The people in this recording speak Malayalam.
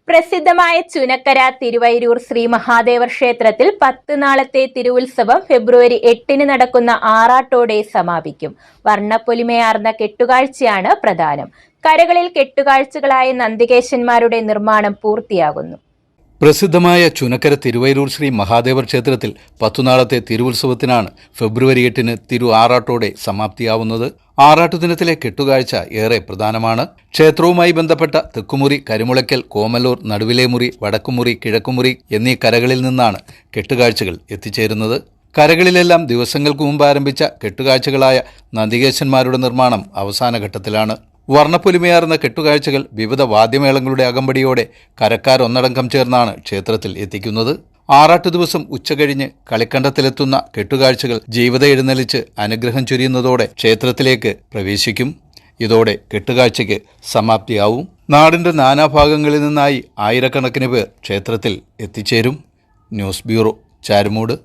പ്രസിദ്ധമായ ചുനക്കര തിരുവൈരൂർ ശ്രീ മഹാദേവർ ക്ഷേത്രത്തിൽ 10 നാളത്തെ തിരുവുത്സവം ഫെബ്രുവരി 8 നടക്കുന്ന ആറാട്ടോടെ സമാപിക്കും. വർണ്ണപ്പൊലിമയാർന്ന കെട്ടുകാഴ്ചയാണ് പ്രധാനം. കരകളിൽ കെട്ടുകാഴ്ചകളായ നന്ദികേശന്മാരുടെ നിർമ്മാണം പൂർത്തിയാകുന്നു. പ്രസിദ്ധമായ ചുനക്കര തിരുവൈരൂർ ശ്രീ മഹാദേവർ ക്ഷേത്രത്തിൽ 10 നാളത്തെ തിരുവുത്സവത്തിനാണ് ഫെബ്രുവരി 8 തിരു ആറാട്ടോടെ സമാപ്തിയാവുന്നത്. ആറാട്ടു ദിനത്തിലെ കെട്ടുകാഴ്ച ഏറെ പ്രധാനമാണ്. ക്ഷേത്രവുമായി ബന്ധപ്പെട്ട തെക്കുമുറി, കരിമുളയ്ക്കൽ, കോമല്ലൂർ, നടുവിലേമുറി, വടക്കുമുറി, കിഴക്കുമുറി എന്നീ കരകളിൽ നിന്നാണ് കെട്ടുകാഴ്ചകൾ എത്തിച്ചേരുന്നത്. കരകളിലെല്ലാം ദിവസങ്ങൾക്ക് മുമ്പ് ആരംഭിച്ച കെട്ടുകാഴ്ചകളായ നന്ദികേശന്മാരുടെ നിർമ്മാണം അവസാന ഘട്ടത്തിലാണ്. വർണ്ണപ്പൊലിമയാർന്ന കെട്ടുകാഴ്ചകൾ വിവിധ വാദ്യമേളങ്ങളുടെ അകമ്പടിയോടെ കരക്കാരൊന്നടങ്കം ചേർന്നാണ് ക്ഷേത്രത്തിൽ എത്തിക്കുന്നത്. ആറാട്ടു ദിവസം ഉച്ചകഴിഞ്ഞ് കളിക്കണ്ടത്തിലെത്തുന്ന കെട്ടുകാഴ്ചകൾ ജീവിത എഴുന്നള്ളിച്ച് അനുഗ്രഹം ചൊരിയുന്നതോടെ ക്ഷേത്രത്തിലേക്ക് പ്രവേശിക്കും. ഇതോടെ കെട്ടുകാഴ്ചയ്ക്ക് സമാപ്തിയാവും. നാടിന്റെ നാനാഭാഗങ്ങളിൽ നിന്നായി ആയിരക്കണക്കിന് പേർ ക്ഷേത്രത്തിൽ എത്തിച്ചേരും. News bureau, Charummood.